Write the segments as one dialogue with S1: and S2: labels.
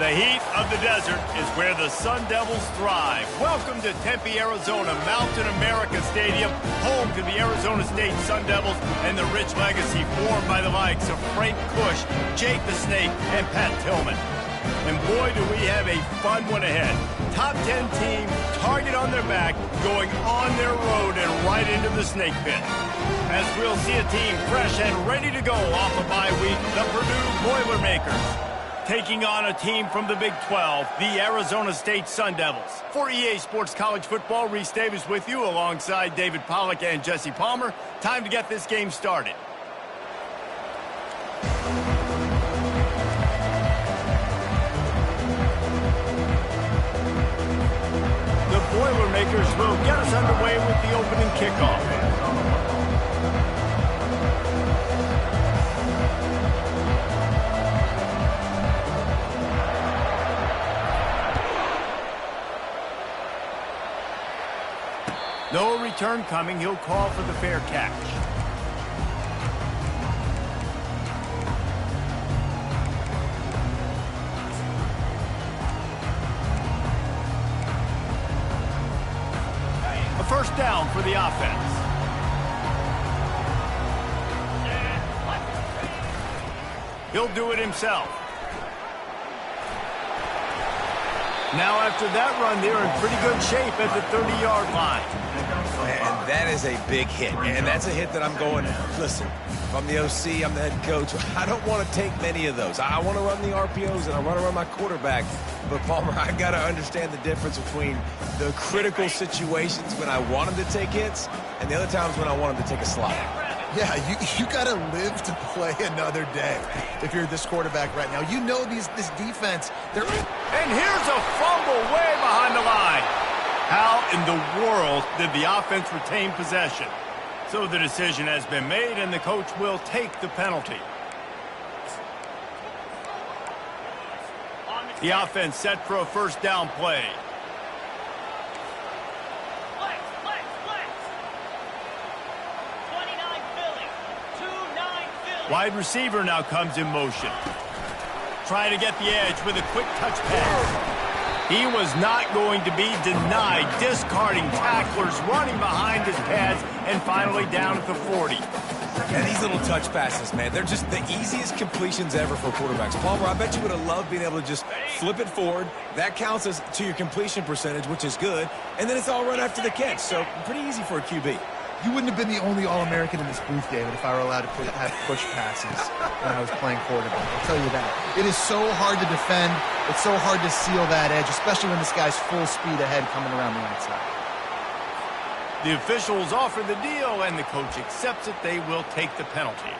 S1: The heat of the desert is where the Sun Devils thrive. Welcome to Tempe, Arizona, Mountain America Stadium, home to the Arizona State Sun Devils and the rich legacy formed by the likes of Frank Kush, Jake the Snake, and Pat Tillman. And boy, do we have a fun one ahead. Top 10 team, target on their back, going on their road and right into the snake pit. As we'll see a team fresh and ready to go off a bye week, the Purdue Boilermakers. Taking on a team from the Big 12, the Arizona State Sun Devils. For EA Sports College Football, Reese Davis with you alongside David Pollack and Jesse Palmer. Time to get this game started. The Boilermakers will get us underway with the opening kickoff. No return coming. He'll call for the fair catch. A first down for the offense. He'll do it himself. Now after that run, they're in pretty good shape at the 30-yard line.
S2: And that is a big hit, and that's a hit that I'm going, listen, if I'm the OC, I'm the head coach, I don't want to take many of those. I want to run the RPOs, and I want to run my quarterback. But, Palmer, I got to understand the difference between the critical situations when I want him to take hits and the other times when I want him to take a slide.
S3: Yeah, you got to live to play another day if you're this quarterback right now. You know this defense.
S1: And here's a fumble way behind the line. How in the world did the offense retain possession? So the decision has been made, and the coach will take the penalty. The offense set for a first down play. Wide receiver now comes in motion. Trying to get the edge with a quick touch pass. He was not going to be denied, discarding tacklers, running behind his pads, and finally down at the 40.
S2: Yeah, these little touch passes, man, they're just the easiest completions ever for quarterbacks. Palmer, I bet you would have loved being able to just flip it forward. That counts as to your completion percentage, which is good, and then it's all run after the catch, so pretty easy for a QB.
S3: You wouldn't have been the only All-American in this booth, David, if I were allowed to have push passes when I was playing quarterback. I'll tell you that. It is so hard to defend. It's so hard to seal that edge, especially when this guy's full speed ahead coming around the outside.
S1: The officials offer the deal, and the coach accepts it. They will take the penalty.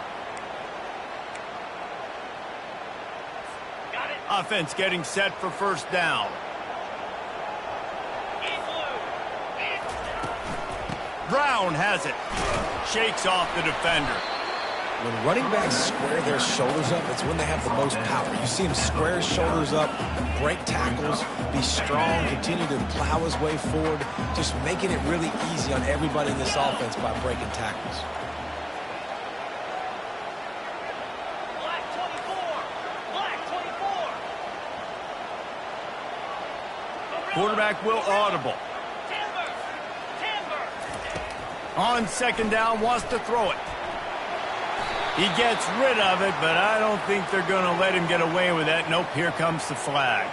S1: Got it. Offense getting set for first down. Brown has it. Shakes off the defender.
S2: When running backs square their shoulders up, it's when they have the most power. You see him square his shoulders up, break tackles, be strong, continue to plow his way forward, just making it really easy on everybody in this offense by breaking tackles.
S1: Black 24. Quarterback will audible. On second down, wants to throw it. He gets rid of it, but I don't think they're going to let him get away with that. Nope, here comes the flag.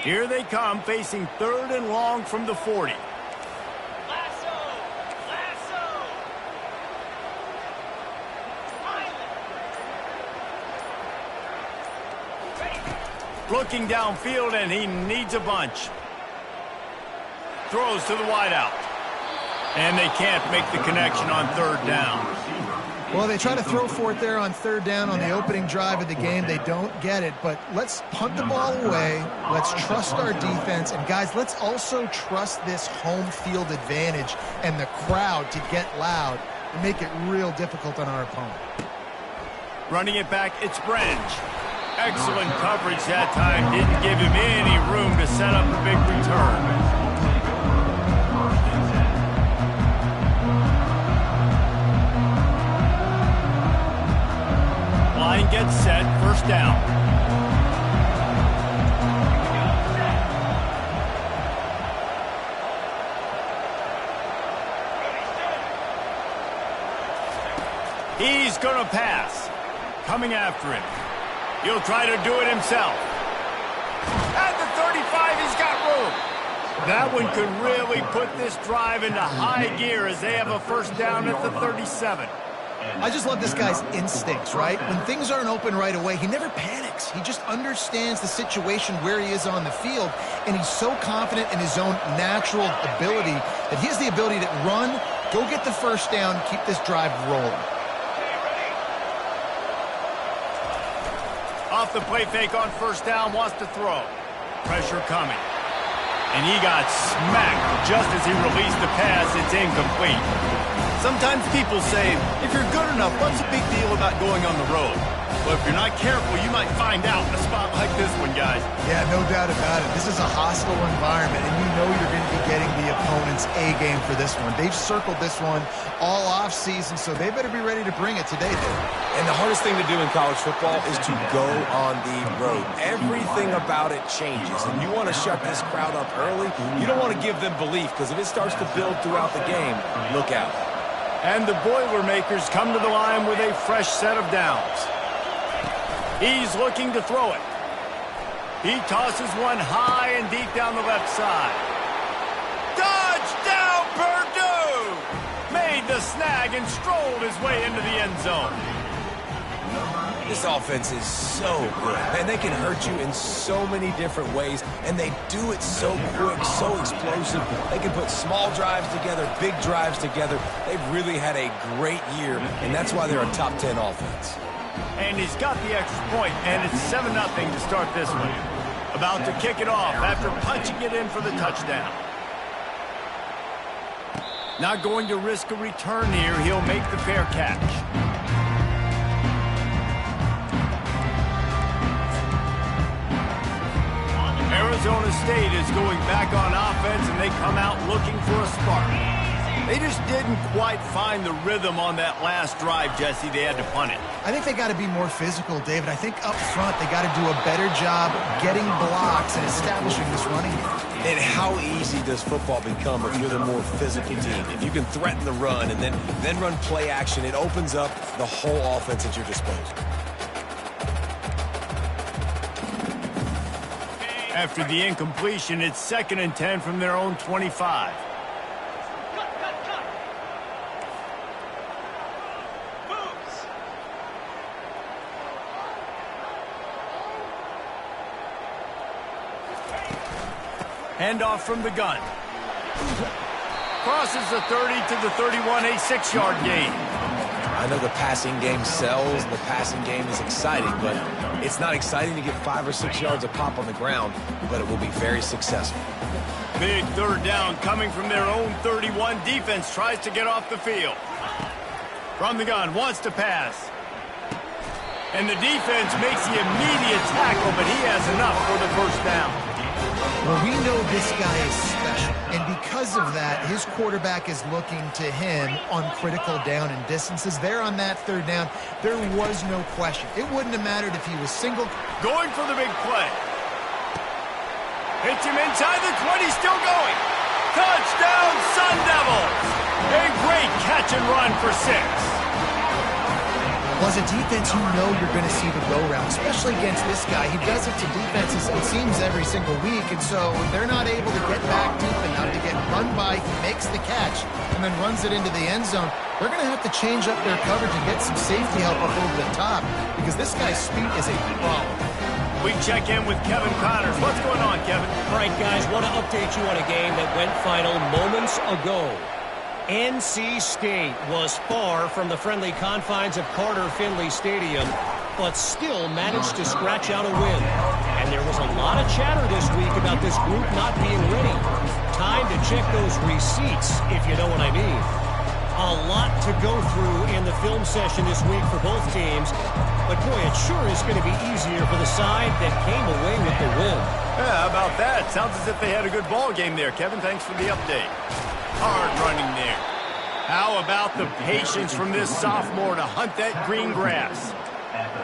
S1: Here they come, facing third and long from the 40. Looking downfield, and he needs a bunch. Throws to the wideout. And they can't make the connection on third down.
S3: Well, they try to throw for it there on third down on the opening drive of the game. They don't get it, but let's punt the ball away. Let's trust our defense. And, guys, let's also trust this home field advantage and the crowd to get loud and make it real difficult on our opponent.
S1: Running it back, it's Branch. Excellent coverage that time. Didn't give him any room to set up a big return. Line gets set. First down. He's going to pass. Coming after him. He'll try to do it himself. At the 35, he's got room. That one could really put this drive into high gear as they have a first down at the 37.
S3: I just love this guy's instincts, right? When things aren't open right away, he never panics. He just understands the situation where he is on the field, and he's so confident in his own natural ability that he has the ability to run, go get the first down, keep this drive rolling.
S1: Off the play fake on first down, wants to throw. Pressure coming. And he got smacked just as he released the pass. It's incomplete. Sometimes people say, if you're good enough, what's the big deal about going on the road? But if you're not careful, you might find out in a spot like this one, guys.
S3: Yeah, no doubt about it. This is a hostile environment, and you know you're going to be getting the opponent's A game for this one. They've circled this one all offseason, so they better be ready to bring it today, Dave.
S2: And the hardest thing to do in college football is to go on the road. Everything about it changes, and you want to shut this crowd up early. You don't want to give them belief, because if it starts to build throughout the game, look out.
S1: And the Boilermakers come to the line with a fresh set of downs. He's looking to throw it. He tosses one high and deep down the left side. Touchdown, Purdue! Made the snag and strolled his way into the end zone.
S2: This offense is so good. Man, they can hurt you in so many different ways, and they do it so quick, so explosive. They can put small drives together, big drives together. They've really had a great year, and that's why they're a top 10 offense.
S1: And he's got the extra point, and it's 7-0 to start this one. About to kick it off after punching it in for the touchdown. Not going to risk a return here. He'll make the fair catch. Arizona State is going back on offense, and they come out looking for a spark. They just didn't quite find the rhythm on that last drive, Jesse. They had to punt it.
S3: I think they got to be more physical, David. I think up front they got to do a better job getting blocks and establishing this running game.
S2: And how easy does football become if you're the more physical team? If you can threaten the run and then run play action, it opens up the whole offense at your disposal.
S1: After the incompletion, it's 2nd and 10 from their own 25. Handoff from the gun. Crosses the 30 to the 31, a 6-yard gain.
S2: I know the passing game sells, and the passing game is exciting, but it's not exciting to get 5 or 6 yards of pop on the ground, but it will be very successful.
S1: Big third down coming from their own 31. Defense tries to get off the field. From the gun, wants to pass. And the defense makes the immediate tackle, but he has enough for the first down.
S3: Well, we know this guy is special, and because of that, his quarterback is looking to him on critical down and distances. There on that third down, there was no question. It wouldn't have mattered if he was single.
S1: Going for the big play. Hits him inside the 20, still going. Touchdown, Sun Devils! A great catch and run for 6.
S3: Well, as a defense, you know you're going to see the go-round, especially against this guy. He does it to defenses, it seems, every single week, and so they're not able to get back deep enough to get run by. He makes the catch and then runs it into the end zone. They're going to have to change up their coverage and get some safety help up over the top because this guy's speed is a problem.
S1: We check in with Kevin Connors. What's going on, Kevin?
S4: All right, guys, want to update you on a game that went final moments ago. NC State was far from the friendly confines of Carter Finley Stadium, but still managed to scratch out a win. And there was a lot of chatter this week about this group not being ready. Time to check those receipts, if you know what I mean. A lot to to go through in the film session this week for both teams. But, boy, it sure is going to be easier for the side that came away with the win.
S1: Yeah, how about that? Sounds as if they had a good ball game there. Kevin, thanks for the update. Hard running there. How about the patience from this sophomore to hunt that green grass?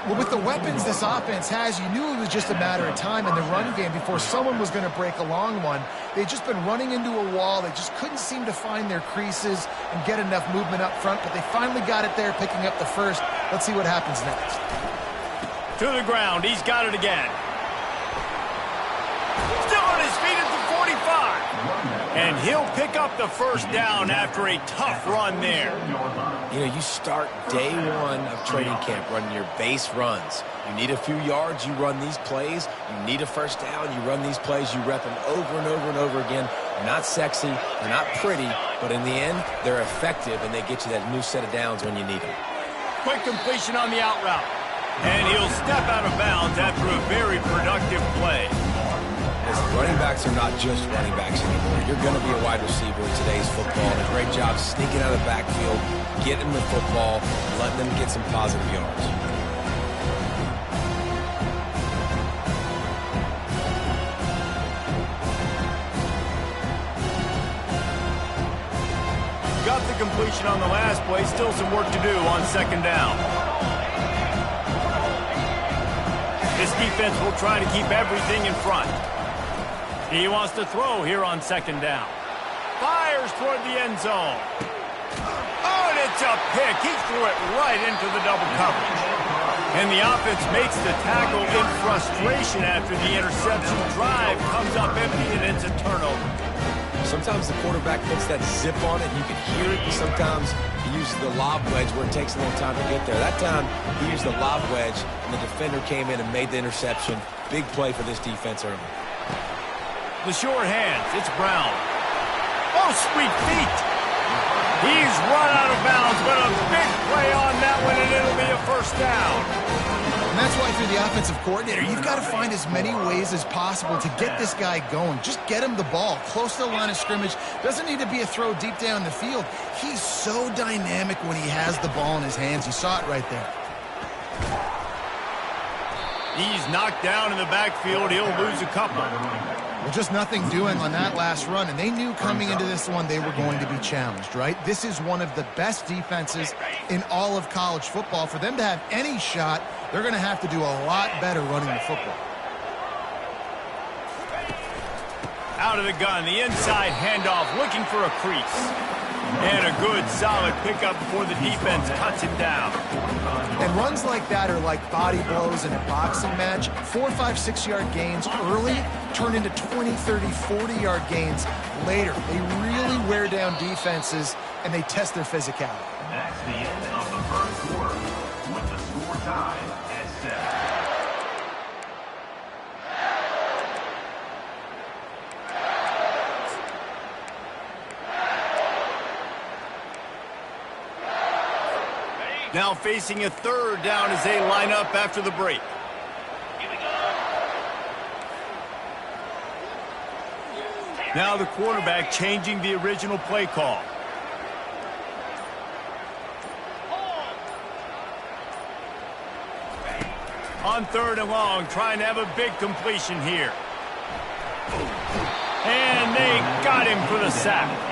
S3: Well, with the weapons this offense has, you knew it was just a matter of time in the run game before someone was going to break a long one. They'd just been running into a wall. They just couldn't seem to find their creases and get enough movement up front, but they finally got it there, picking up the first. Let's see what happens next.
S1: To the ground. He's got it again. Still on his feet at the 45. And he'll pick up the first down after a tough run there.
S2: You know, you start day one of training camp running your base runs. You need a few yards, you run these plays. You need a first down, you run these plays. You rep them over and over and over again. They're not sexy, they're not pretty, but in the end, they're effective, and they get you that new set of downs when you need them.
S1: Quick completion on the out route. And he'll step out of bounds after a very productive play.
S2: Running backs are not just running backs anymore. You're going to be a wide receiver in today's football. And a great job sneaking out of the backfield, getting the football, letting them get some positive yards.
S1: Got the completion on the last play. Still some work to do on second down. This defense will try to keep everything in front. He wants to throw here on second down. Fires toward the end zone. Oh, and it's a pick. He threw it right into the double coverage. And the offense makes the tackle in frustration after the interception. Drive comes up empty, and it's a turnover.
S2: Sometimes the quarterback puts that zip on it, and you can hear it. And sometimes he uses the lob wedge where it takes a long time to get there. That time, he used the lob wedge, and the defender came in and made the interception. Big play for this defense early.
S1: The short hands. It's Brown. Oh, sweet feet. He's run out of bounds, but a big play on that one, and it'll be a first down.
S3: And that's why, if you're the offensive coordinator, you've got to find as many ways as possible to get this guy going. Just get him the ball close to the line of scrimmage. Doesn't need to be a throw deep down the field. He's so dynamic when he has the ball in his hands. You saw it right there.
S1: He's knocked down in the backfield. He'll lose a couple.
S3: Well, just nothing doing on that last run, and they knew coming into this one they were going to be challenged, right? This is one of the best defenses in all of college football. For them to have any shot, they're going to have to do a lot better running the football.
S1: Out of the gun, the inside handoff, looking for a crease. And a good, solid pickup before the defense cuts him down.
S3: And runs like that are like body blows in a boxing match. 4, 5, 6-yard gains early turn into 20, 30, 40-yard gains later. They really wear down defenses, and they test their physicality.
S5: That's the end of the first quarter, with the score tied at 7.
S1: Now facing a third down as they line up after the break. Now the quarterback changing the original play call. On third and long, trying to have a big completion here. And they got him for the sack.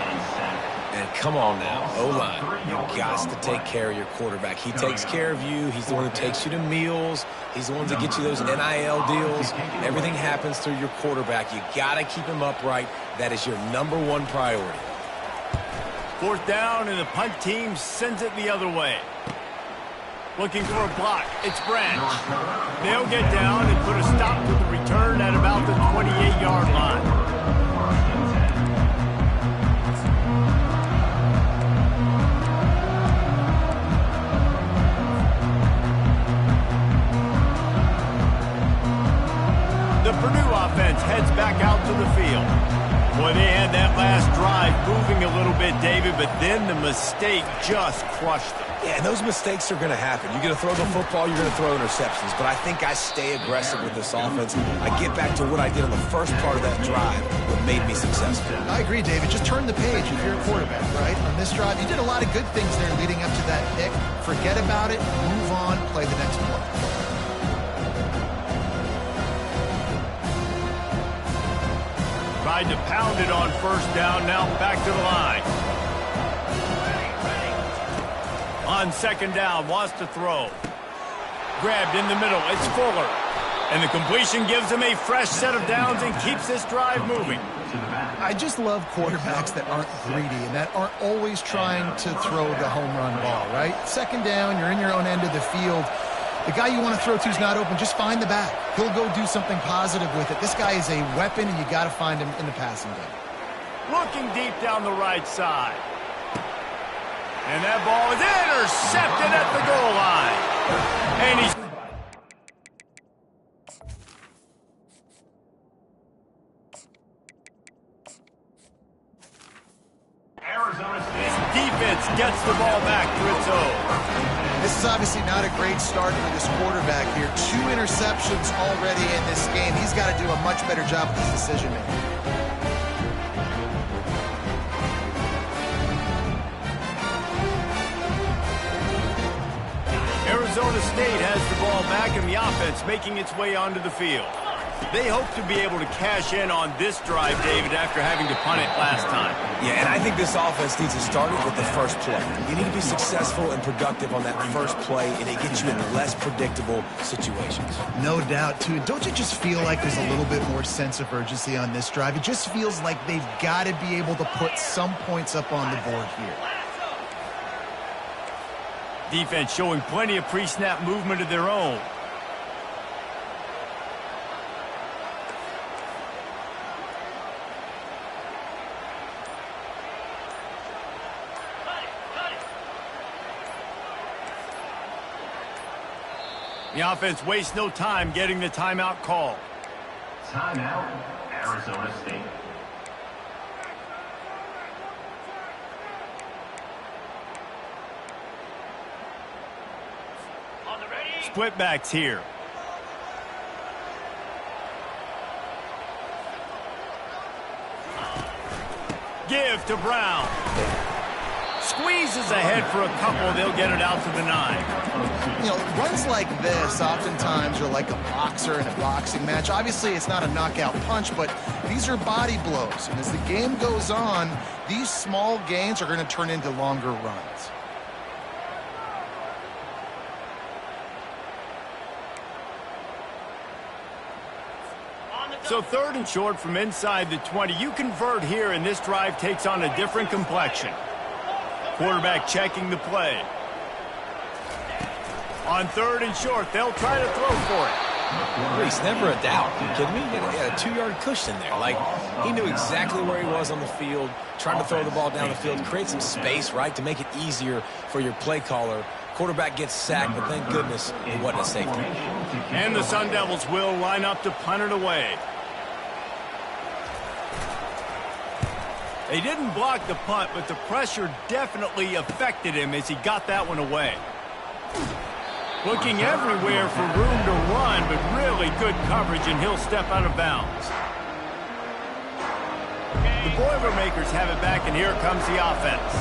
S2: And come on now, O-line, you got to take care of your quarterback. He takes care of you. He's the one who takes you to meals. He's the one that gets you those NIL deals. Everything happens through your quarterback. You got to keep him upright. That is your #1 priority.
S1: Fourth down, and the punt team sends it the other way. Looking for a block. It's Branch. They'll get down and put a stop to the return at about the 28-yard line. The Purdue offense heads back out to the field. Boy, they had that last drive moving a little bit, David, but then the mistake just crushed them.
S2: Yeah, and those mistakes are going to happen. You're going to throw the football, you're going to throw interceptions. But I think I stay aggressive with this offense. I get back to what I did on the first part of that drive, what made me successful.
S3: I agree, David. Just turn the page if you're a quarterback, right? On this drive, you did a lot of good things there leading up to that pick. Forget about it, move on, play the next play.
S1: Tried to pound it on first down, now back to the line. On second down, wants to throw. Grabbed in the middle, it's Fuller. And the completion gives him a fresh set of downs and keeps this drive moving.
S3: I just love quarterbacks that aren't greedy and that aren't always trying to throw the home run ball, right? Second down, you're in your own end of the field. The guy you want to throw to is not open. Just find the back. He'll go do something positive with it. This guy is a weapon, and you got to find him in the passing game.
S1: Looking deep down the right side. And that ball is intercepted at the goal line. And he's...
S5: Arizona State.
S1: Defense gets the ball back to its own.
S3: This is obviously not a great start for this quarterback here. 2 interceptions already in this game. He's got to do a much better job with his decision-making.
S1: Arizona State has the ball back and the offense making its way onto the field. They hope to be able to cash in on this drive, David, after having to punt it last time.
S2: Yeah, and I think this offense needs to start it with the first play. You need to be successful and productive on that first play, and it gets you in less predictable situations.
S3: No doubt, too. Don't you just feel like there's a little bit more sense of urgency on this drive? It just feels like they've got to be able to put some points up on the board here.
S1: Defense showing plenty of pre-snap movement of their own. The offense wastes no time getting the timeout call.
S5: Timeout, Arizona State.
S1: Split backs here. Give to Brown. Squeezes ahead for a couple. They'll get it out to the 9.
S3: You know, runs like this oftentimes are like a boxer in a boxing match. Obviously, it's not a knockout punch, but these are body blows. And as the game goes on, these small gains are going to turn into longer runs.
S1: So 3rd and short from inside the 20. You convert here, and this drive takes on a different complexion. Quarterback checking the play. On 3rd and short, they'll try to throw for it.
S2: Reese, never a doubt. Are you kidding me? He had a 2-yard cushion there. Like, he knew exactly where he was on the field, trying to throw the ball down the field, create some space, right, to make it easier for your play caller. Quarterback gets sacked, but thank goodness it wasn't a safety.
S1: And the Sun Devils will line up to punt it away. They didn't block the punt, but the pressure definitely affected him as he got that one away. Looking everywhere for room to run, but really good coverage, and he'll step out of bounds. The Boilermakers have it back, and here comes the offense.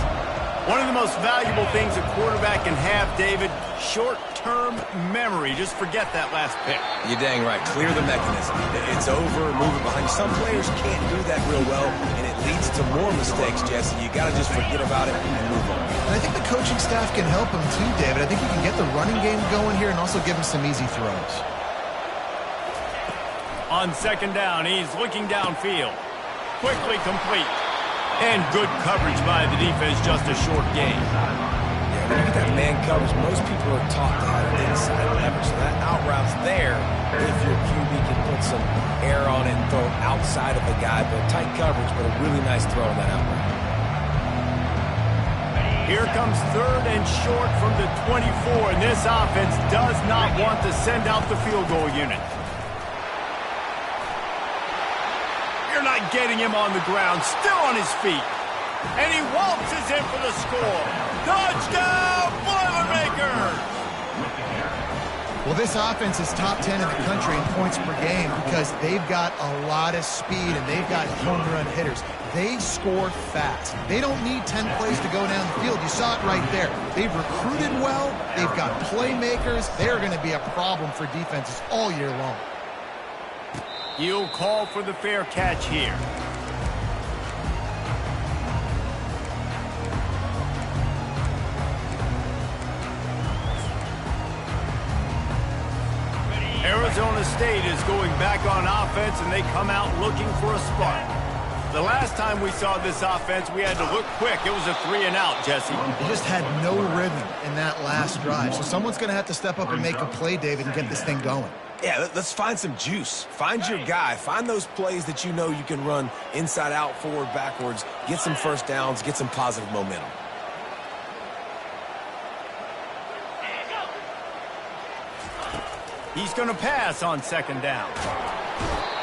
S1: One of the most valuable things a quarterback can have, David, short-term memory. Just forget that last pick.
S2: You're dang right. Clear the mechanism. It's over, move it behind. Some players can't do that real well, and it leads to more mistakes, Jesse. You got to just forget about it and move on.
S3: And I think the coaching staff can help him too, David. I think you can get the running game going here and also give him some easy throws.
S1: On 2nd down, he's looking downfield. Quickly complete. And good coverage by the defense, just a short gain.
S2: Yeah, when you get that man coverage, most people are taught to have inside leverage. So that out route's there if your QB can put some air on it and throw outside of the guy. But tight coverage, but a really nice throw on that out route.
S1: Here comes 3rd and short from the 24, and this offense does not want to send out the field goal unit. You're not getting him on the ground, still on his feet. And he waltzes in for the score. Touchdown, Boilermakers!
S3: Well, this offense is top 10 in the country in points per game because they've got a lot of speed and they've got home run hitters. They score fast. They don't need 10 plays to go down the field. You saw it right there. They've recruited well. They've got playmakers. They're going to be a problem for defenses all year long.
S1: He'll call for the fair catch here. Arizona State is going back on offense, and they come out looking for a spark. The last time we saw this offense, we had to look quick. It was a 3-and-out, Jesse.
S3: They just had no rhythm in that last drive. So someone's going to have to step up and make a play, David, and get this thing going.
S2: Yeah, let's find some juice. Find your guy. Find those plays that you know you can run inside out, forward, backwards. Get some first downs. Get some positive momentum.
S1: He's going to pass on second down.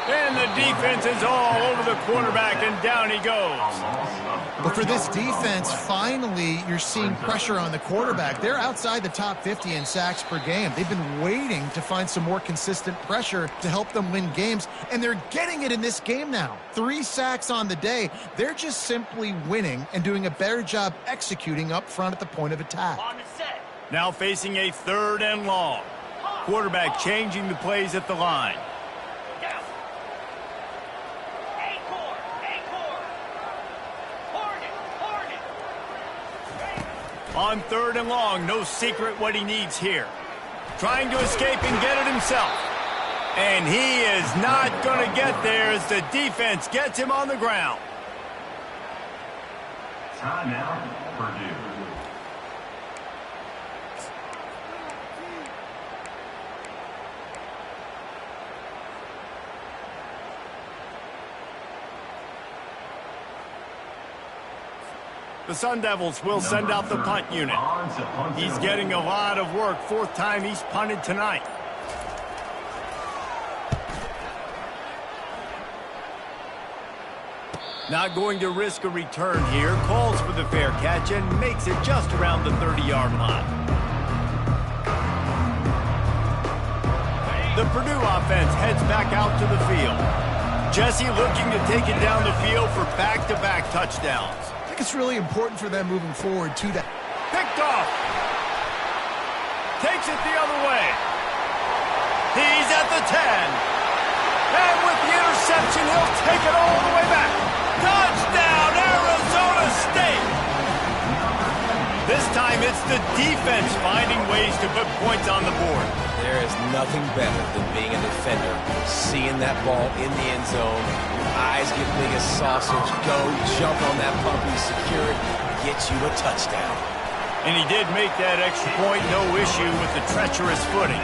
S1: And the defense is all over the quarterback, and down he goes.
S3: But for this defense, finally, you're seeing pressure on the quarterback. They're outside the top 50 in sacks per game. They've been waiting to find some more consistent pressure to help them win games, and they're getting it in this game now. 3 sacks on the day. They're just simply winning and doing a better job executing up front at the point of attack.
S1: Now facing a 3rd and long. Quarterback changing the plays at the line. On 3rd and long, no secret what he needs here. Trying to escape and get it himself. And he is not going to get there as the defense gets him on the ground.
S5: Timeout, Purdue.
S1: The Sun Devils will send out the punt unit. He's getting a lot of work. 4th time he's punted tonight. Not going to risk a return here. Calls for the fair catch and makes it just around the 30-yard line. The Purdue offense heads back out to the field. Jesse looking to take it down the field for back-to-back touchdowns.
S3: I think it's really important for them moving forward, too.
S1: Picked off. Takes it the other way. He's at the 10. And with the interception, he'll take it all the way back. Touchdown, Arizona State. This time it's the defense finding ways to put points on the board.
S2: There is nothing better than being a defender, seeing that ball in the end zone, your eyes get big as sausage, go, jump on that puppy, secure it, get you a touchdown.
S1: And he did make that extra point, no issue with the treacherous footing.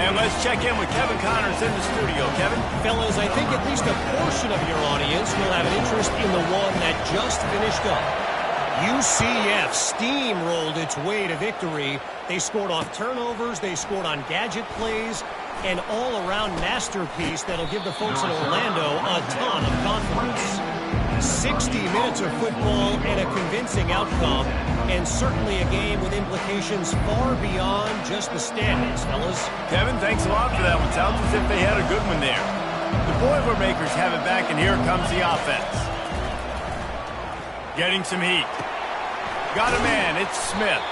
S1: And let's check in with Kevin Connors in the studio. Kevin?
S4: Fellas, I think at least a portion of your audience will have an interest in the one that just finished up. UCF steamrolled its way to victory. They scored off turnovers, they scored on gadget plays, an all-around masterpiece that'll give the folks in Orlando a ton of confidence. 60 minutes of football and a convincing outcome, and certainly a game with implications far beyond just the standings, fellas.
S1: Kevin, thanks a lot for that one. Sounds as if they had a good one there. The Boilermakers have it back, and here comes the offense. Getting some heat. Got a man, it's Smith.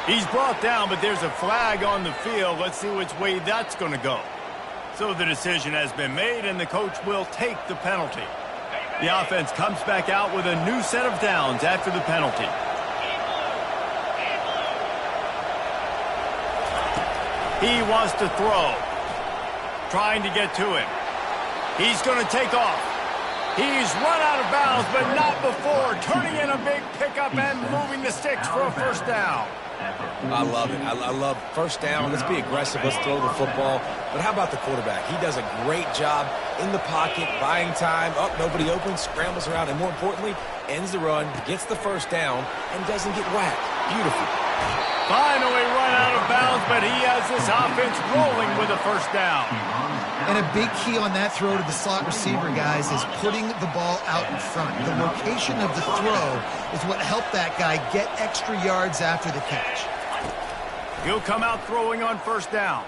S1: He's brought down, but there's a flag on the field. Let's see which way that's going to go. So the decision has been made, and the coach will take the penalty. The offense comes back out with a new set of downs after the penalty. He wants to throw. Trying to get to him. He's going to take off. He's run out of bounds, but not before turning in a big pickup and moving the sticks for a first down.
S2: I love it. I love first down. Let's be aggressive. Let's throw the football. But how about the quarterback? He does a great job in the pocket, buying time. Up, nobody open, scrambles around, and more importantly, ends the run, gets the first down, and doesn't get whacked. Beautiful.
S1: Finally run out of bounds, but he has this offense rolling with a first down.
S3: And a big key on that throw to the slot receiver, guys, is putting the ball out in front. The location of the throw is what helped that guy get extra yards after the catch.
S1: He'll come out throwing on first down.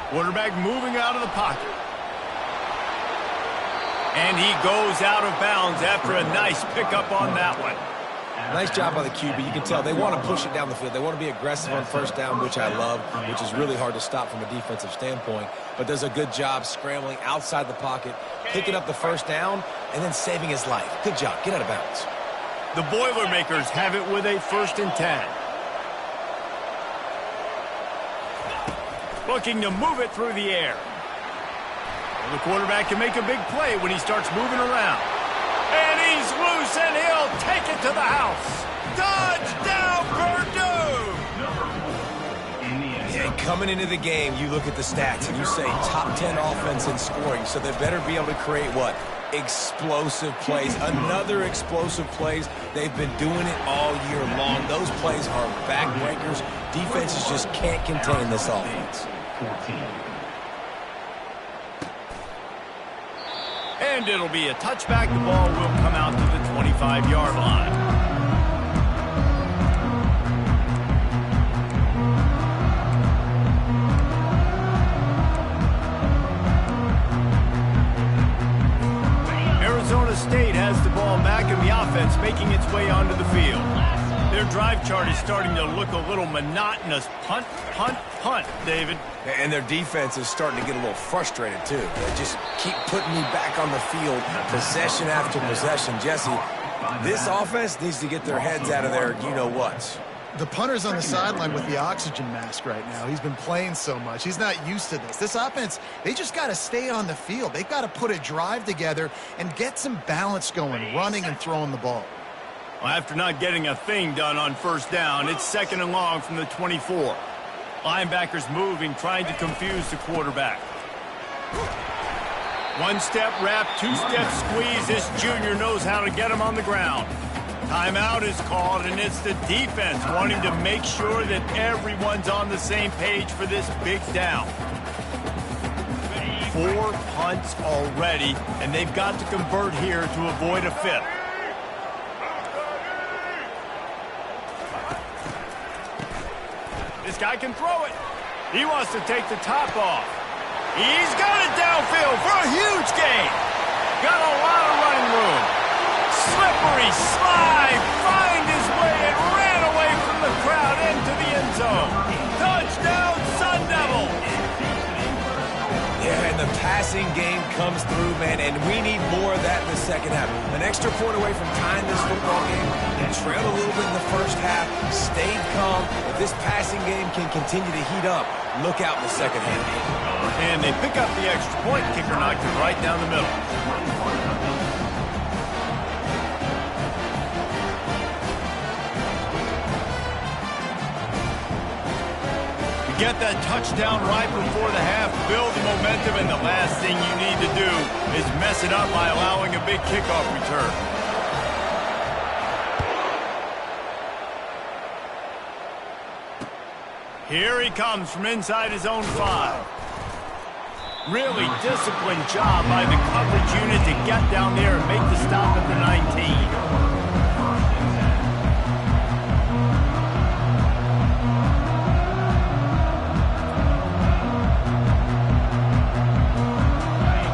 S1: Quarterback moving out of the pocket. And he goes out of bounds after a nice pickup on that one.
S2: Nice job by the QB. You can tell they want to push it down the field. They want to be aggressive on first down, which I love, which is really hard to stop from a defensive standpoint. But does a good job scrambling outside the pocket, picking up the first down, and then saving his life. Good job. Get out of bounds.
S1: The Boilermakers have it with a 1st and 10. Looking to move it through the air. The quarterback can make a big play when he starts moving around. And he's loose, and he'll take it to the house. Touchdown, Purdue!
S2: Yeah, coming into the game, you look at the stats, and you say top 10 offense in scoring, so they better be able to create what? Explosive plays. Another explosive plays. They've been doing it all year long. Those plays are backbreakers. Defenses just can't contain this offense.
S1: And it'll be a touchback. The ball will come out to the 25-yard line. Arizona State has the ball back in the offense, making its way onto the field. Their drive chart is starting to look a little monotonous. Punt, punt, punt, David.
S2: And their defense is starting to get a little frustrated, too. They just keep putting me back on the field, possession after possession. Jesse, this offense needs to get their heads out of their you-know-whats.
S3: The punter's on the sideline with the oxygen mask right now. He's been playing so much. He's not used to this. This offense, they just got to stay on the field. They've got to put a drive together and get some balance going, running and throwing the ball.
S1: Well, after not getting a thing done on first down, it's 2nd and long from the 24. Linebackers moving, trying to confuse the quarterback. 1-step wrap, 2-step squeeze. This junior knows how to get him on the ground. Timeout is called, and it's the defense wanting to make sure that everyone's on the same page for this big down. 4 punts already, and they've got to convert here to avoid a 5th. This guy can throw it. He wants to take the top off. He's got it downfield for a huge gain. Got a lot of running room. Slippery slide. Find his way and ran away from the crowd into the end zone. Touchdown, Sun Devils.
S2: Yeah, and the passing game comes through, man, and we need more of that in the second half. An extra point away from tying this football game. They trailed a little bit in the first half, stayed calm. If this passing game can continue to heat up, look out in the second half.
S1: And they pick up the extra point. Kicker knocked it right down the middle. Get that touchdown right before the half, build the momentum, and the last thing you need to do is mess it up by allowing a big kickoff return. Here he comes from inside his own 5. Really disciplined job by the coverage unit to get down there and make the stop at the 19.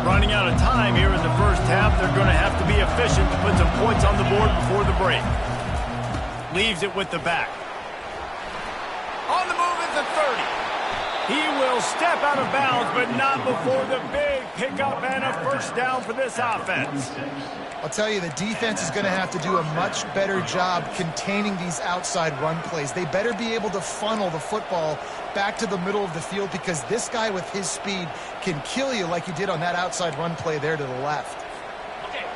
S1: Running out of time here in the first half. They're going to have to be efficient to put some points on the board before the break. Leaves it with the back. On the move at the 30. He will step out of bounds, but not before the big pickup and a first down for this offense.
S3: I'll tell you, the defense is going to have to do a much better job containing these outside run plays. They better be able to funnel the football back to the middle of the field, because this guy with his speed can kill you like he did on that outside run play there to the left.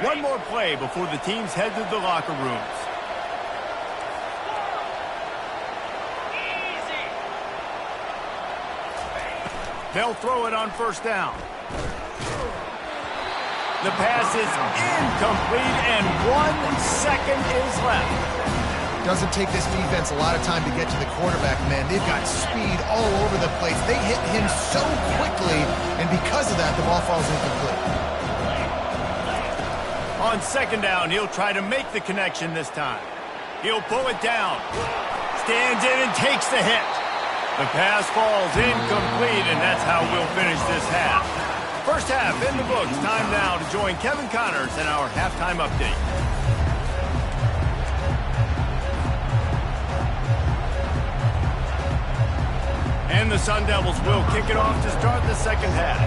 S1: One more play before the teams head to the locker rooms. They'll throw it on first down. The pass is incomplete, and 1 second is left.
S3: Doesn't take this defense a lot of time to get to the quarterback, man. They've got speed all over the place. They hit him so quickly, and because of that, the ball falls incomplete.
S1: On second down, he'll try to make the connection this time. He'll pull it down. Stands in and takes the hit. The pass falls incomplete, and that's how we'll finish this half. First half in the books. Time now to join Kevin Connors in our halftime update. And the Sun Devils will kick it off to start the second half.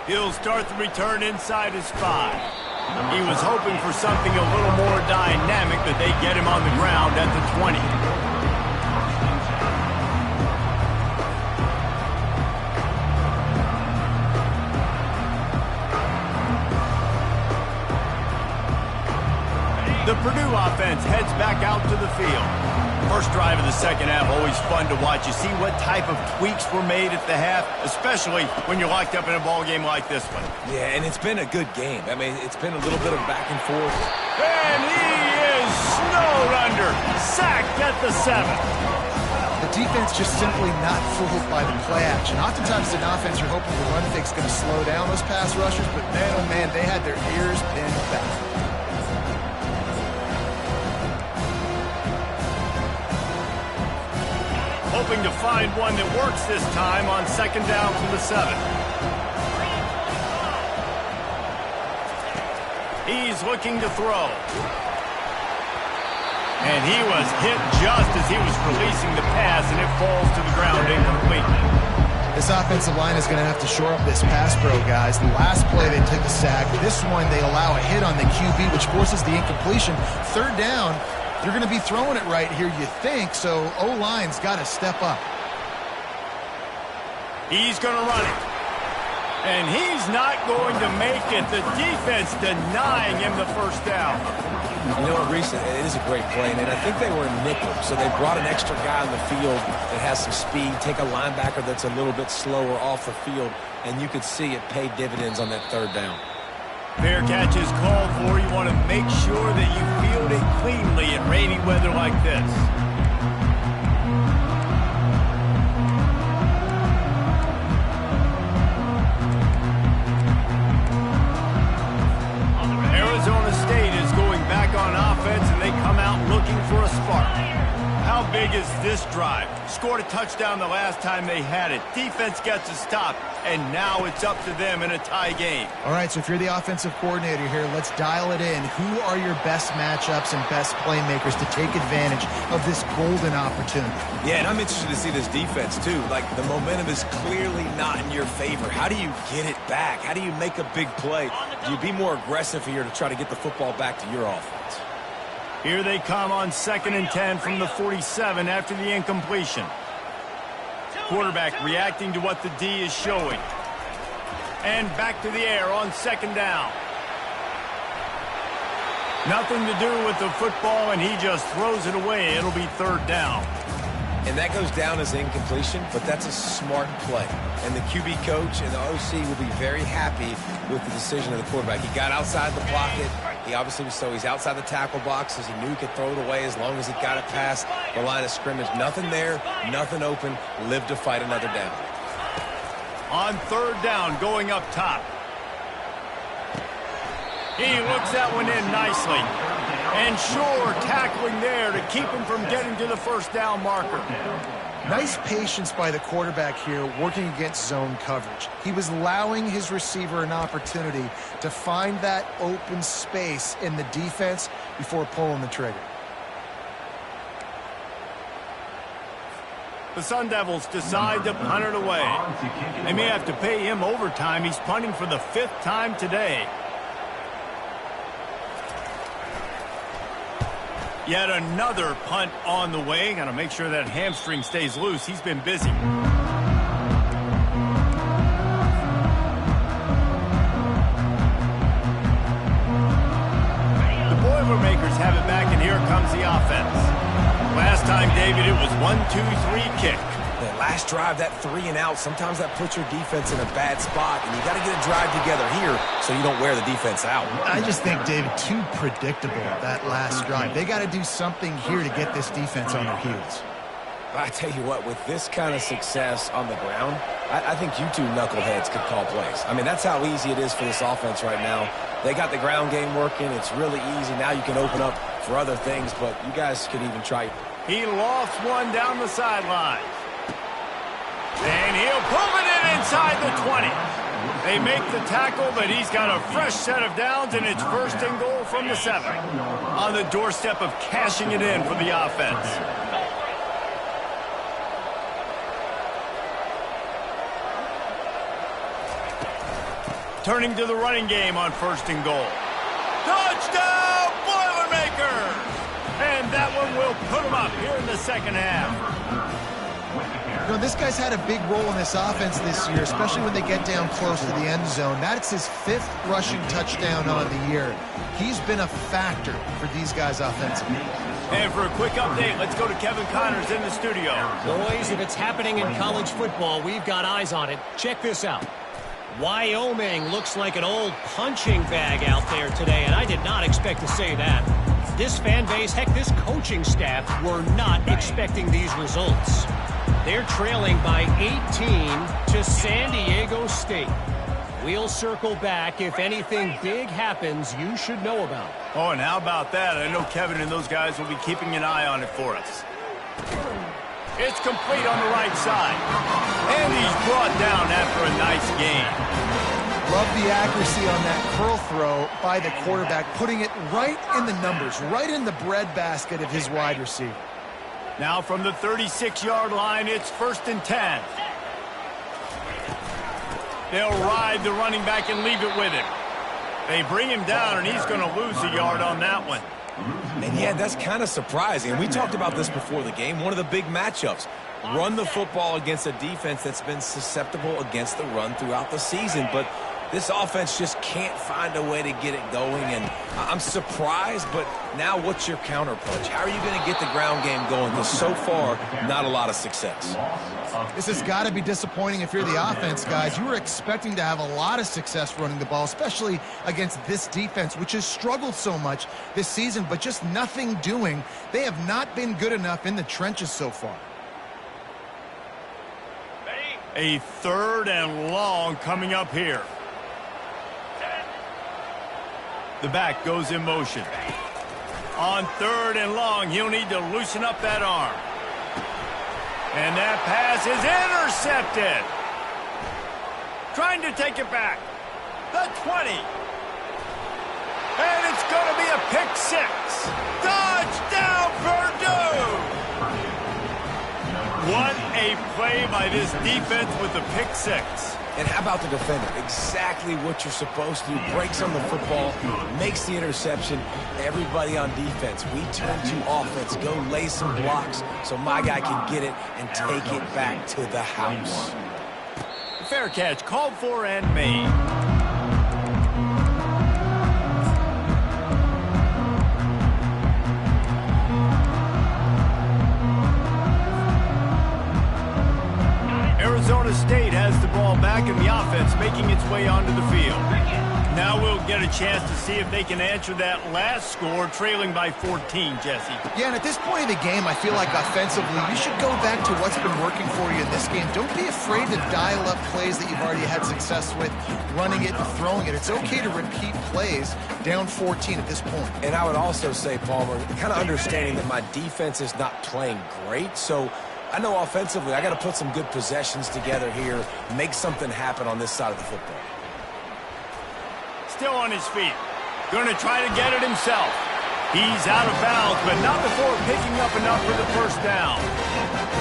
S1: He'll start the return inside his 5. He was hoping for something a little more dynamic, but they get him on the ground at the 20. The Purdue offense heads back out to the field. First drive of the second half, always fun to watch. You see what type of tweaks were made at the half, especially when you're locked up in a ball game like this one.
S2: Yeah, and it's been a good game. I mean, it's been a little bit of back and forth.
S1: And he is snowed under. Sacked at the 7.
S3: The defense just simply not fooled by the play action. Oftentimes, an offense, you're hoping the run fake's going to slow down those pass rushers, but man, oh man, they had their ears pinned back.
S1: Hoping to find one that works this time on second down from the 7. He's looking to throw. And he was hit just as he was releasing the pass, and it falls to the ground incomplete.
S3: This offensive line is going to have to shore up this pass pro, guys. The last play they took a sack. This one they allow a hit on the QB, which forces the incompletion. Third down. You're going to be throwing it right here, you think, so O-line's got to step up.
S1: He's going to run it. And he's not going to make it. The defense denying him the first down.
S2: You know what, Reese, it is a great play, and I think they were in nickel, so they brought an extra guy on the field that has some speed, take a linebacker that's a little bit slower off the field, and you could see it pay dividends on that third down.
S1: Fair catch is called for. You want to make sure that you field it cleanly in rainy weather like this. Arizona State is going back on offense, and they come out looking for a spark. How big is this drive? Scored a touchdown the last time they had it. Defense gets a stop, and now it's up to them in a tie game.
S3: All right, so if you're the offensive coordinator here, let's dial it in. Who are your best matchups and best playmakers to take advantage of this golden opportunity?
S2: Yeah, and I'm interested to see this defense, too. Like, the momentum is clearly not in your favor. How do you get it back? How do you make a big play? Do you be more aggressive here to try to get the football back to your offense?
S1: Here they come on 2nd and 10 from the 47 after the incompletion. Quarterback reacting to what the D is showing. And back to the air on 2nd down. Nothing to do with the football, and he just throws it away. It'll be 3rd down.
S2: And that goes down as incompletion, but that's a smart play. And the QB coach and the OC will be very happy with the decision of the quarterback. He got outside the pocket. He obviously was so he's outside the tackle boxes. He knew he could throw it away as long as he got it past the line of scrimmage. Nothing there, nothing open. Live to fight another down.
S1: On 3rd down, going up top. He looks that one in nicely. And Shore tackling there to keep him from getting to the 1st down marker.
S3: Nice patience by the quarterback here working against zone coverage. He was allowing his receiver an opportunity to find that open space in the defense before pulling the trigger.
S1: The Sun Devils decide to punt it away. They may have to pay him overtime. He's punting for the 5th time today. Yet another punt on the way. Got to make sure that hamstring stays loose. He's been busy. The Boilermakers have it back, and here comes the offense. Last time, David, it was 1-2-3 kick.
S2: Yeah, last drive, that 3 and out, sometimes that puts your defense in a bad spot, and you got to get a drive together here so you don't wear the defense out.
S3: I just think, David, too predictable, that last drive. They got to do something here to get this defense on their heels.
S2: I tell you what, with this kind of success on the ground, I think you two knuckleheads could call plays. I mean, that's how easy it is for this offense right now. They got the ground game working. It's really easy. Now you can open up for other things, but you guys could even try.
S1: He lost one down the sideline. And he'll pull it in inside the 20. They make the tackle, but he's got a fresh set of downs, and it's 1st and goal from the 7. On the doorstep of cashing it in for the offense. Turning to the running game on 1st and goal. Touchdown, Boilermaker! And that one will put him up here in the second half.
S3: You know, this guy's had a big role in this offense this year, especially when they get down close to the end zone. That's his 5th rushing touchdown on the year. He's been a factor for these guys offensively.
S1: And for a quick update, let's go to Kevin Connors in the studio.
S4: Boys, if it's happening in college football, we've got eyes on it. Check this out. Wyoming looks like an old punching bag out there today, and I did not expect to say that. This fan base, heck, this coaching staff were not expecting these results. They're trailing by 18 to San Diego State. We'll circle back if anything big happens you should know about.
S1: Oh, and how about that? I know Kevin and those guys will be keeping an eye on it for us. It's complete on the right side. And he's brought down after a nice gain.
S3: Love the accuracy on that curl throw by the quarterback, putting it right in the numbers, right in the breadbasket of his wide receiver.
S1: Now from the 36-yard line, it's 1st and 10. They'll ride the running back and leave it with him. They bring him down, and he's going to lose a yard on that one.
S2: And yeah, that's kind of surprising. We talked about this before the game. One of the big matchups. Run the football against a defense that's been susceptible against the run throughout the season. But this offense just can't find a way to get it going. And I'm surprised, but now what's your counterpunch? How are you going to get the ground game going? Because so far, not a lot of success.
S3: This has got to be disappointing if you're the offense, guys. You were expecting to have a lot of success running the ball, especially against this defense, which has struggled so much this season, but just nothing doing. They have not been good enough in the trenches so far.
S1: A 3rd and long coming up here. The back goes in motion. On 3rd and long, he'll need to loosen up that arm. And that pass is intercepted. Trying to take it back. The 20. And it's going to be a pick 6. Touchdown, Purdue! What a play by this defense with the pick 6.
S2: And how about the defender? Exactly what you're supposed to do. Breaks on the football, makes the interception. Everybody on defense, we turn to offense. Go lay some blocks so my guy can get it and take it back to the house.
S1: Fair catch, called for and made. Arizona State has the ball back and the offense making its way onto the field. Now we'll get a chance to see if they can answer that last score, trailing by 14, Jesse.
S3: Yeah, and at this point of the game, I feel like offensively, you should go back to what's been working for you in this game. Don't be afraid to dial up plays that you've already had success with, running it and throwing it. It's okay to repeat plays down 14 at this point. And
S2: I would also say, Palmer, kind of understanding that my defense is not playing great, so I know offensively I got to put some good possessions together here, make something happen on this side of the football.
S1: Still on his feet. Going to try to get it himself. He's out of bounds, but not before picking up enough for the 1st down.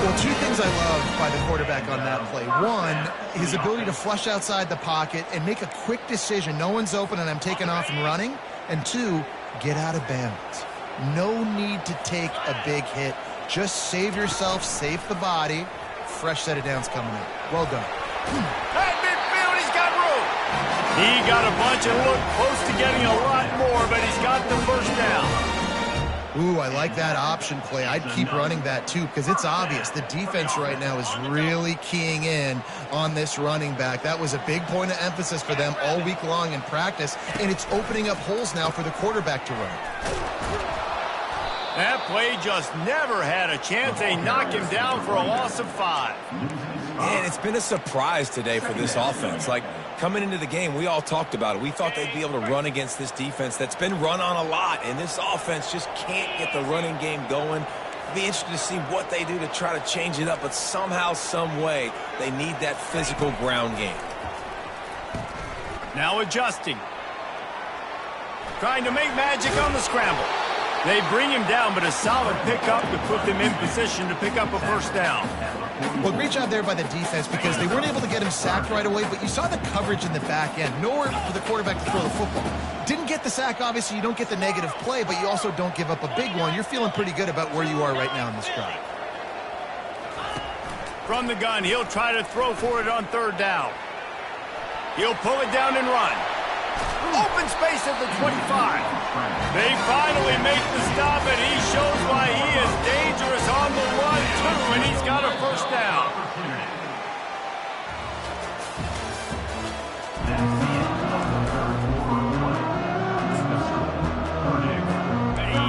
S3: Well, 2 things I love by the quarterback on that play. 1, his ability to flush outside the pocket and make a quick decision. No one's open and I'm taking off and running. And 2, get out of bounds. No need to take a big hit. Just save yourself, save the body. Fresh set of downs coming in. Well done.
S1: At midfield, he's got room. He got a bunch and looked close to getting a lot more, but he's got the 1st down.
S3: Ooh, I like that option play. I'd keep running that too because it's obvious the defense right now is really keying in on this running back. That was a big point of emphasis for them all week long in practice, and it's opening up holes now for the quarterback to run.
S1: That play just never had a chance. They knock him down for a loss of 5.
S2: And it's been a surprise today for this offense. Like, coming into the game, we all talked about it. We thought they'd be able to run against this defense that's been run on a lot, and this offense just can't get the running game going. It'll be interesting to see what they do to try to change it up, but somehow, some way, they need that physical ground game.
S1: Now adjusting. Trying to make magic on the scramble. They bring him down, but a solid pickup to put them in position to pick up a first down.
S3: Well, great job there by the defense because they weren't able to get him sacked right away, but you saw the coverage in the back end. Nowhere for the quarterback to throw the football. Didn't get the sack, obviously. You don't get the negative play, but you also don't give up a big one. You're feeling pretty good about where you are right now in this drive.
S1: From the gun, he'll try to throw for it on third down. He'll pull it down and run. Open space at the 25. They finally make the stop, and he shows why he is dangerous on the run, too, and he's got a first down.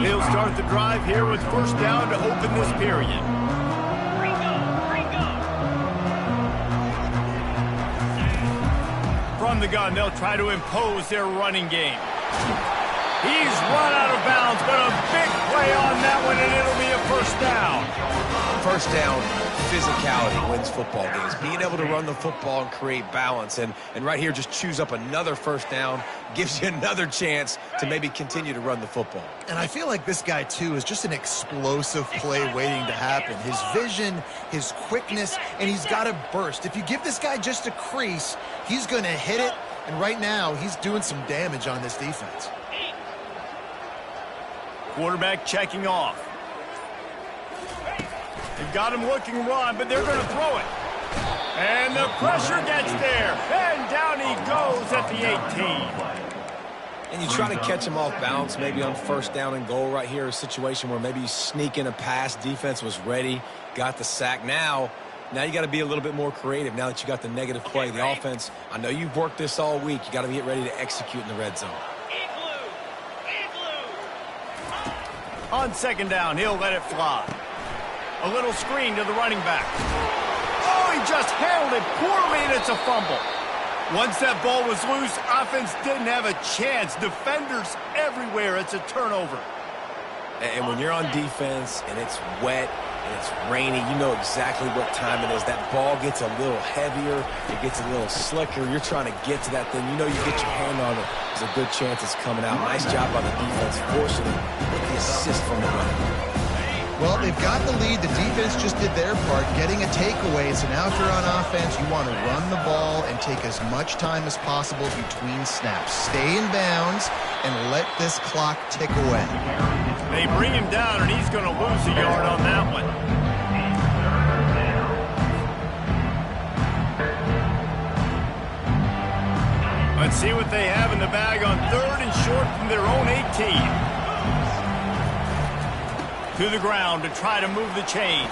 S1: He'll start the drive here with first down to open this period. From the gun, they'll try to impose their running game. He's run out of bounds, but a big play on that one, and it'll be a first down.
S2: First down, physicality wins football games. Being able to run the football and create balance. And right here, just choose up another first down, gives you another chance to maybe continue to run the football.
S3: And I feel like this guy, too, is just an explosive play waiting to happen. His vision, his quickness, and he's got a burst. If you give this guy just a crease, he's going to hit it. And right now, he's doing some damage on this defense.
S1: Quarterback checking off. They've got him looking run, but they're going to throw it. And the pressure gets there. And down he goes at the 18.
S2: And you try to catch him off balance, maybe on first down and goal right here, a situation where maybe you sneak in a pass, defense was ready, got the sack. Now you got to be a little bit more creative now that you got the negative play. The offense, I know you've worked this all week. You got to get ready to execute in the red zone.
S1: On second down, he'll let it fly. A little screen to the running back. Oh, he just handled it poorly, and it's a fumble. Once that ball was loose, offense didn't have a chance. Defenders everywhere. It's a turnover.
S2: And when you're on defense and it's wet and it's rainy, you know exactly what time it is. That ball gets a little heavier. It gets a little slicker. You're trying to get to that thing. You know you get your hand on it. There's a good chance it's coming out. Nice job by the defense, forcing it with the assist from the running.
S3: Well, they've got the lead. The defense just did their part, getting a takeaway. So now if you're on offense, you want to run the ball and take as much time as possible between snaps. Stay in bounds and let this clock tick away.
S1: They bring him down, and he's going to lose a yard on that one. Let's see what they have in the bag on third and short from their own 18. To the ground to try to move the chains.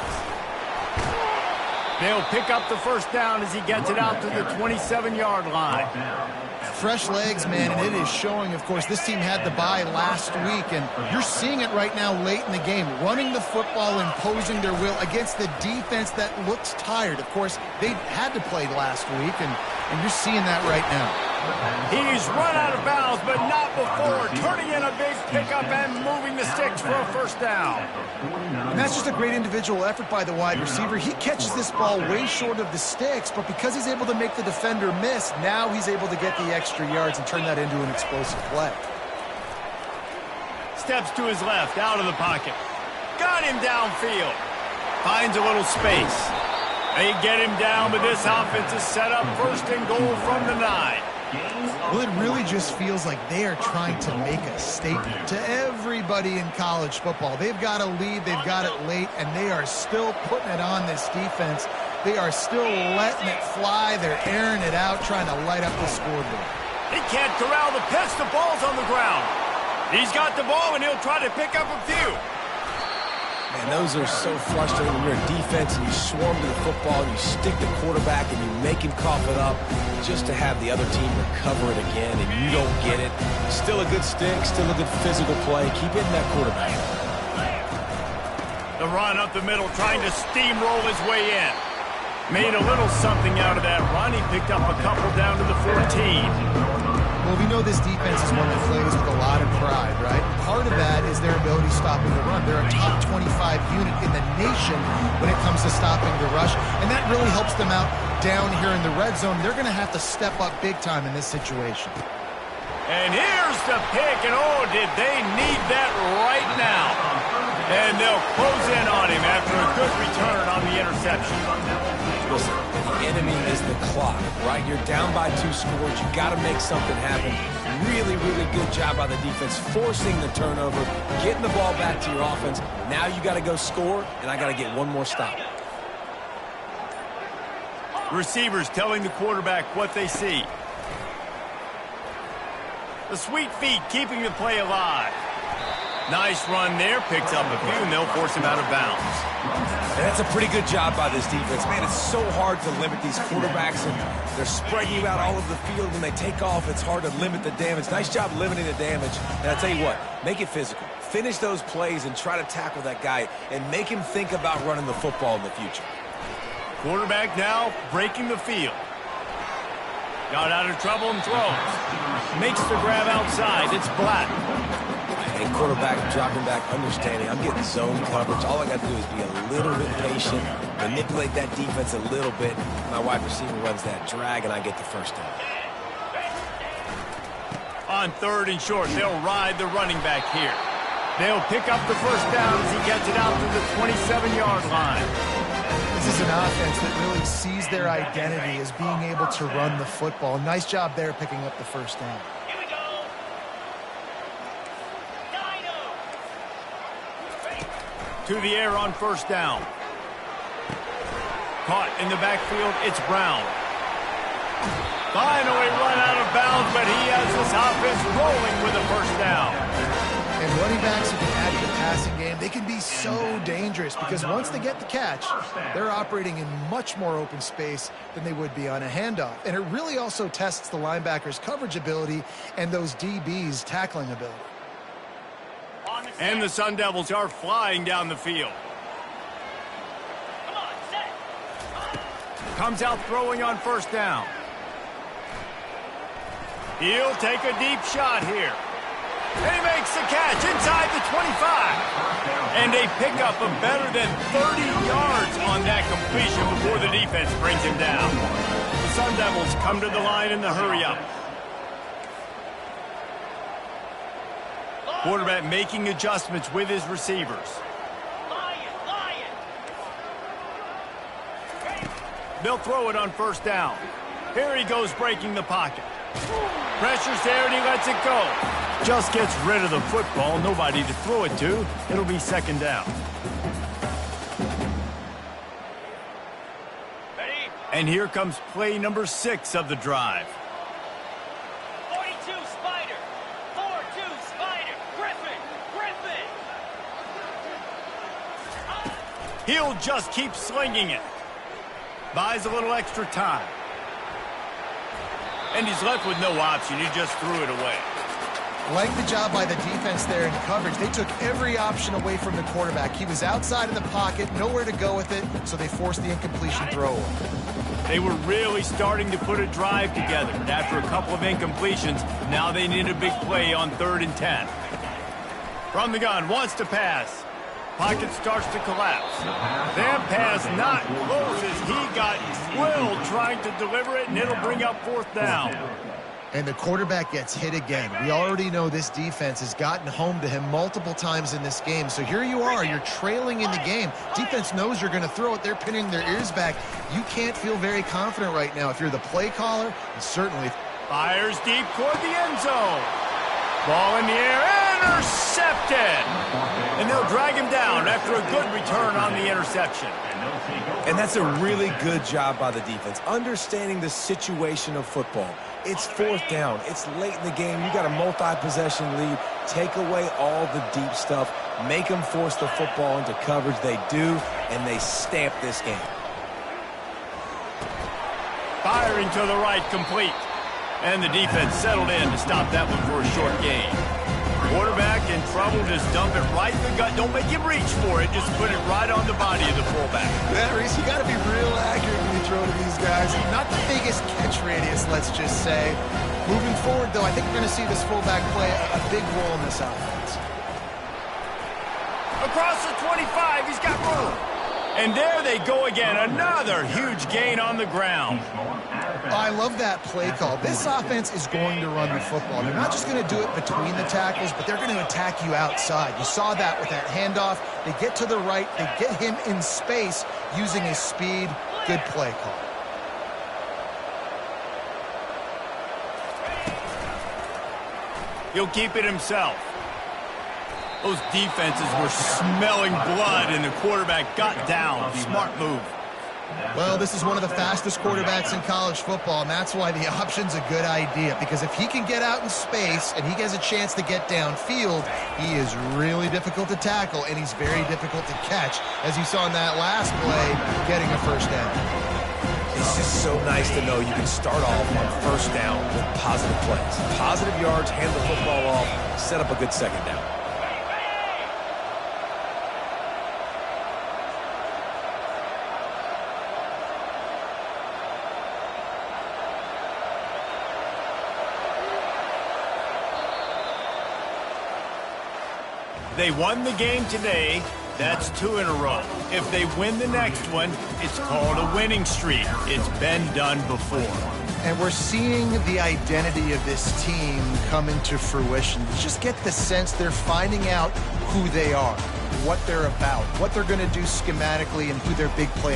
S1: They'll pick up the first down as he gets it out to the 27-yard line.
S3: Fresh legs, man, and it is showing, of course, this team had the bye last week, and you're seeing it right now late in the game, running the football, imposing their will against the defense that looks tired. Of course, they had to play last week, and you're seeing that right now.
S1: He's run out of bounds, but not before, turning in a big pickup and moving the sticks for a first down.
S3: And that's just a great individual effort by the wide receiver. He catches this ball way short of the sticks, but because he's able to make the defender miss, now he's able to get the extra yards and turn that into an explosive play.
S1: Steps to his left, out of the pocket. Got him downfield. Finds a little space. They get him down, but this offense is set up first and goal from the 9.
S3: Well, it really just feels like they are trying to make a statement to everybody in college football. They've got a lead, they've got it late, and they are still putting it on this defense. They are still letting it fly. They're airing it out, trying to light up the scoreboard.
S1: He can't corral the pitch. The ball's on the ground. He's got the ball, and he'll try to pick up a few.
S2: Man, those are so frustrating when you're a defense and you swarm to the football, and you stick the quarterback, and you make him cough it up just to have the other team recover it again, and you don't get it. Still a good stick, still a good physical play. Keep hitting that quarterback.
S1: The run up the middle, trying to steamroll his way in. Made a little something out of that run. He picked up a couple down to the 14.
S3: Well, we know this defense is one that plays with a lot of pride, right? Part of that is their ability stopping the run. They're a top 25 unit in the nation when it comes to stopping the rush, and that really helps them out down here in the red zone. They're going to have to step up big time in this situation.
S1: And here's the pick, and oh, did they need that right now. And they'll close in on him after a good return on the interception.
S2: Listen, the enemy is the clock, right? You're down by 2 scores. You got to make something happen. Really, really good job by the defense, forcing the turnover, getting the ball back to your offense. Now you got to go score, and I got to get one more stop.
S1: Receivers telling the quarterback what they see. The sweet feet keeping the play alive. Nice run there, picks up a few, and they'll force him out of bounds.
S2: And that's a pretty good job by this defense. Man, it's so hard to limit these quarterbacks, and they're spreading you out all over the field. When they take off, it's hard to limit the damage. Nice job limiting the damage. And I tell you what, make it physical. Finish those plays and try to tackle that guy and make him think about running the football in the future.
S1: Quarterback now breaking the field. Got out of trouble and throws. Makes the grab outside. It's Black.
S2: And quarterback dropping back, understanding I'm getting zone coverage. All I got to do is be a little bit patient, manipulate that defense a little bit. My wide receiver runs that drag, and I get the first down.
S1: On 3rd and short, they'll ride the running back here. They'll pick up the first down as he gets it out to the 27-yard line.
S3: This is an offense that really sees their identity as being able to run the football. Nice job there picking up the first down.
S1: To the air on 1st down. Caught in the backfield, it's Brown. Finally run out of bounds, but he has this offense rolling with a 1st down.
S3: And running backs who can add to the passing game, they can be so dangerous because once they get the catch, they're operating in much more open space than they would be on a handoff. And it really also tests the linebacker's coverage ability and those DBs' tackling ability.
S1: And the Sun Devils are flying down the field. Comes out throwing on 1st down. He'll take a deep shot here. And he makes the catch inside the 25. And a pickup of better than 30 yards on that completion before the defense brings him down. The Sun Devils come to the line in the hurry-up. Quarterback making adjustments with his receivers. They'll throw it on 1st down. Here he goes breaking the pocket. Pressure's there and he lets it go. Just gets rid of the football. Nobody to throw it to. It'll be 2nd down. And here comes play number 6 of the drive.
S6: 42 Spider. 4-2 Spider. Griffin.
S1: He'll just keep slinging it. Buys a little extra time. And he's left with no option. He just threw it away.
S3: Like the job by the defense there in coverage. They took every option away from the quarterback. He was outside of the pocket, nowhere to go with it, so they forced the incompletion throw.
S1: They were really starting to put a drive together. And after a couple of incompletions, now they need a big play on 3rd and 10. From the gun, wants to pass. Pocket starts to collapse. That pass not close as he got drilled trying to deliver it, and it'll bring up 4th down.
S3: And the quarterback gets hit again. We already know this defense has gotten home to him multiple times in this game. So here you are, you're trailing in the game. Defense knows you're going to throw it. They're pinning their ears back. You can't feel very confident right now. If you're the play caller, and certainly...
S1: Fires deep toward the end zone. Ball in the air, intercepted. And they'll drag him down after a good return on the interception.
S2: And that's a really good job by the defense, understanding the situation of football. It's 4th down. It's late in the game. You got a multi-possession lead. Take away all the deep stuff. Make them force the football into coverage. They do, and they stamp this game.
S1: Firing to the right, complete. And the defense settled in to stop that one for a short gain. Quarterback in trouble, just dump it right in the gut. Don't make him reach for it. Just put it right on the body of the fullback.
S3: Yeah, Reese, you got to be real accurate when you throw to these guys. Not the biggest catch radius, let's just say. Moving forward, though, I think we're going to see this fullback play a big role in this offense.
S1: Across the 25, he's got room. And there they go again. Another huge gain on the ground.
S3: I love that play call. This offense is going to run the football. They're not just going to do it between the tackles, but they're going to attack you outside. You saw that with that handoff. They get to the right. They get him in space using his speed. Good play call.
S1: He'll keep it himself. Those defenses were smelling blood, and the quarterback got down. Smart move.
S3: Well, this is one of the fastest quarterbacks in college football, and that's why the option's a good idea, because if he can get out in space and he gets a chance to get downfield, he is really difficult to tackle, and he's very difficult to catch, as you saw in that last play, getting a first down.
S2: It's just so nice to know you can start off on first down with positive plays. Positive yards, hand the football off, set up a good second down.
S1: They won the game today. That's 2 in a row. If they win the next one, it's called a winning streak. It's been done before.
S3: And we're seeing the identity of this team come into fruition. You just get the sense they're finding out who they are, what they're about, what they're going to do schematically, and who their big play